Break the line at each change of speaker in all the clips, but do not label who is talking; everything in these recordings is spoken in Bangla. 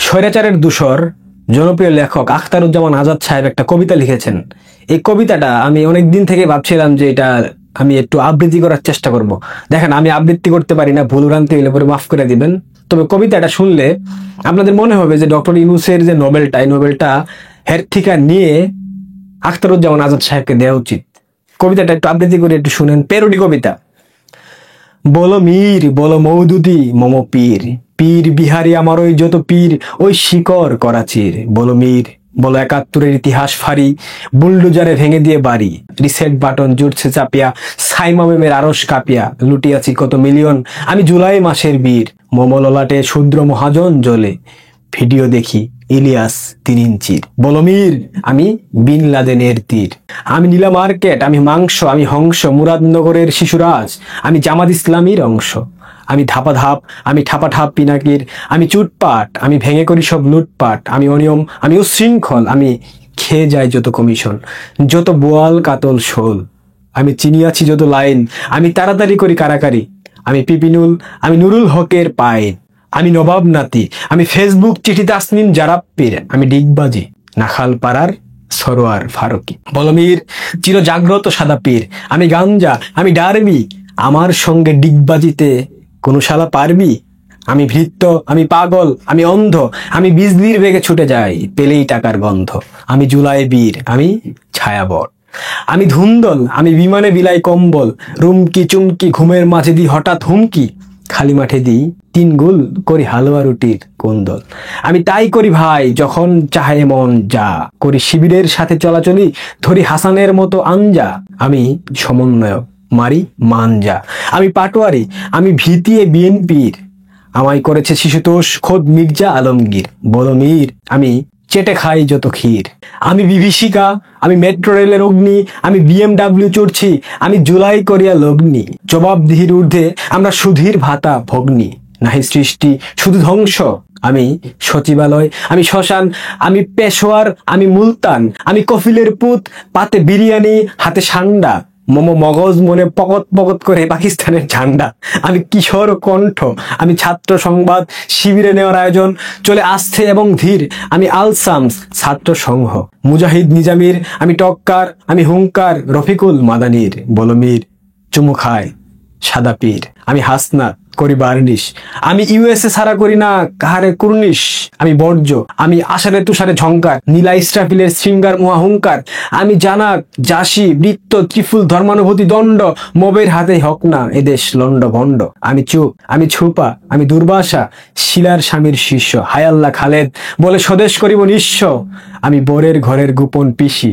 স্বৈরাচারের দূষর জনপ্রিয় লেখক আখতারুজ্জামান আজাদ সাহেব একটা কবিতা লিখেছেন। এই কবিতাটা আমি অনেক দিন থেকে ভাবছিলাম যে এটা আমি একটু আবৃত্তি করার চেষ্টা করব। দেখেন, আমি আবৃত্তি করতে পারি না, ভুল ভ্রান্তি হইলে পরে মাফ করে দিবেন। তবে কবিতাটা শুনলে আপনাদের মনে হবে যে ডক্টর ইউনূসের যে নোবেলটা, এই নোবেলটা হের থেকে নিয়ে আখতারুজ্জামান আজাদ সাহেবকে দেওয়া উচিত। কবিতাটা একটু আবৃত্তি করে একটু শুনেন, পেরোডি কবিতা। বলো মীর, বলো মৌদুদি, মম পীর, পীর বিহারি আমার ওই যত পীর, ওই শিকর করাচির। বলো মীর, বলো ৭১-এর ইতিহাস ফারি, বুলডোজারে ভেঙে দিয়ে বাড়ি, রিসেট বাটন জুটছে চাপিয়া, সাইমা মেমের আরশ কাঁপিয়া, লুটিয়াছি কত মিলিয়ন আমি জুলাই মাসের বীর, মমললাটে শূদ্র মহাজন জ্বলে, ভিডিও দেখি ইলিয়াস ৩ ইঞ্চির। বলো মীর, আমি বিন লাদেনের তীর, আমি নীলা মার্কেট, আমি মাংস, আমি হংস, মুরাদনগরের শিশুরাজ, আমি জামাত ইসলামীর অংশ, আমি ধাপাধাপ, আমি ঠাপাঠাপ পিনাকির, আমি চুটপাট, আমি ভেঙে করি সব লুটপাট, আমি অনিয়ম, আমি উচ্ছৃঙ্খল, আমি খেয়ে যাই যত কমিশন, যত বোয়াল কাতল শোল, আমি চিনিয়াছি যত লাইন, আমি তাড়াতাড়ি করি কারাকারি, আমি পিপিনুল, আমি নুরুল হকের পাইন, আমি নবাব নাতি, আমি ফেসবুক চিঠি তাসনিম জারাপ্পির, আমি ডিগবাজি নাখাল পাড়ার সরোয়ার ফারুকি। বলো মীর, চির জাগ্রত সাদা পীর, আমি গাঞ্জা, আমি ডারবি, আমার সঙ্গে ডিগবাজিতে কোনো শালা পারবি? আমি ভৃত্য, আমি পাগল, আমি অন্ধ, আমি বিজলির বেগে ছুটে যাই পেলেই টাকার গন্ধ, আমি জুলাই বীর, আমি ছায়াবট, আমি ধুন্দল, আমি বিমানে বিলাই কম্বল, রুমকি চুমকি ঘুমের মাঝে দিই হঠাৎ হুমকি, খালি মাঠে দিই ৩ গোল করি হালুয়া রুটির কোন্দল, আমি তাই করি ভাই যখন চাহে মন যা করি, শিবিরের সাথে চলাচলি ধরি হাসানের মতো আঞ্জা, আমি সমন্বয়ক, মারি মানজা, আমি পাটোয়ারি, আমি ভিতিয়ে বিএনপির, আমায় করেছে শিশুতোষ খোদ মির্জা আলমগীর। বলো মীর, আমি চেটে খাই যত ক্ষীর, আমি বিভীষিকা, আমি মেট্রো রেলের অগ্নি, আমি BMW চড়ছি, আমি জুলাই করিয়া লগ্নি, জবাবদিহির ঊর্ধ্বে আমরা সুধীর ভাতা ভগ্নি, নাহি সৃষ্টি শুধু ধ্বংস, আমি সচিবালয়, আমি শ্মশান, আমি পেশোয়ার, আমি মুলতান, আমি কফিলের পুত, পাতে বিরিয়ানি হাতে সান্ডা, মম মগজ মনে পকত পকত করে পাকিস্তানের ঝান্ডা, আমি কিশোর কণ্ঠ, আমি ছাত্র সংবাদ, শিবিরে নেওয়ার আয়োজন চলে আসছে এবং ধীর, আমি আলসামস ছাত্র সংঘ, মুজাহিদ নিজামির, আমি টক্কার, আমি হুঙ্কার রফিকুল মাদানির। বলো মীর, চুমু খায় সাদা পীর, আমি হাসনাত করি বার্নিশ, আমি USA সারা করি না কাহারে কুর্নিশ, আমি বর্জ্য, আমি আষাঢ়ে তুষারে ঝংকার, নীলা ইসরাফিলের শৃঙ্গার মহাহুঙ্কার, আমি জানাক জাসি বৃত্ত ত্রিফুল ধর্মানুভূতি দণ্ড, মবের হাতে হক না এদেশ লন্ড ভণ্ড, আমি চুপ, আমি ছুপা, আমি দুর্বাসা, শিলার স্বামীর শিষ্য, হায়াল্লা খালেদ বলে স্বদেশ করিব নিঃস্ব, আমি বরের ঘরের গোপন পিসি,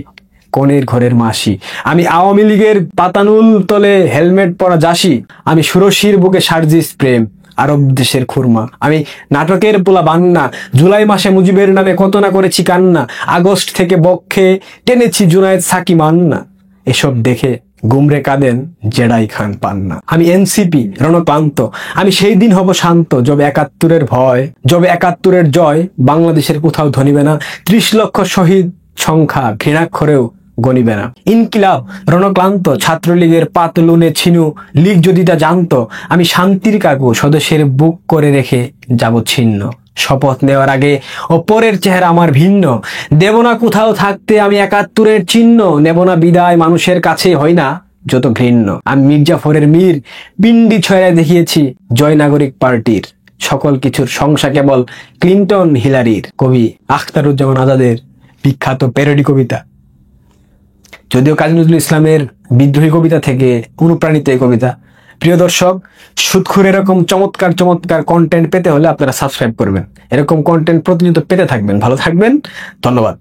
কনের ঘরের মাসি, আমি আওয়ামী লীগের পাতানুল তলে হেলমেট পরা যাসি, আমি সুরসির বুকে সার্জিস প্রেম আরব দেশের খুরমা, আমি নাটকের পোলা বান্না, জুলাই মাসে মুজিবের নামে কত না করেছি কান্না, আগস্ট থেকে বক্ষে টেনেছি জুনায়েদ সাকি মান্না, এসব দেখে গুমরে কাঁদেন জেডাই খান পান্না, আমি NCP রণক্লান্ত, আমি সেই দিন হব শান্ত যবে ৭১-এর ভয়, যবে ৭১-এর জয় বাংলাদেশের কোথাও ধনিবে না, ৩০ লক্ষ শহীদ সংখ্যা ঘৃণাক্ষরেও গনিবে না, ইনকিলাব রণক্লান্ত, ছাত্রলীগের পাতলুনে ছিনু লীগ যদি তা জানতো, আমি শান্তির কাগু স্বদেশের বুক করে রেখে যাব ছিন্ন, শপথ নেওয়ার আগে ওপরের চেহারা আমার ভিন্ন, দেব না কোথাও থাকতে আমি ৭১-এর চিহ্ন, নেব না বিদায় মানুষের কাছে হয় না যত ঘৃণ্য, আমি মির্জাফরের মীর, পিন্ডি ছয়রায় দেখিয়েছি জয় নাগরিক পার্টির, সকল কিছুর সংশা কেবল ক্লিন্টন হিলারির। কবি আখতারুজ্জামান আজাদের বিখ্যাত প্যারোডি কবিতা। যদিও কাজী নজরুল ইসলামের বিদ্রোহী কবিতা থেকে অনুপ্রাণিত এই কবিতা। প্রিয় দর্শক, সুদখুর এরকম চমৎকার চমৎকার কন্টেন্ট পেতে হলে আপনারা সাবস্ক্রাইব করবেন, এরকম কন্টেন্ট প্রতিনিয়ত পেতে থাকবেন। ভালো থাকবেন, ধন্যবাদ।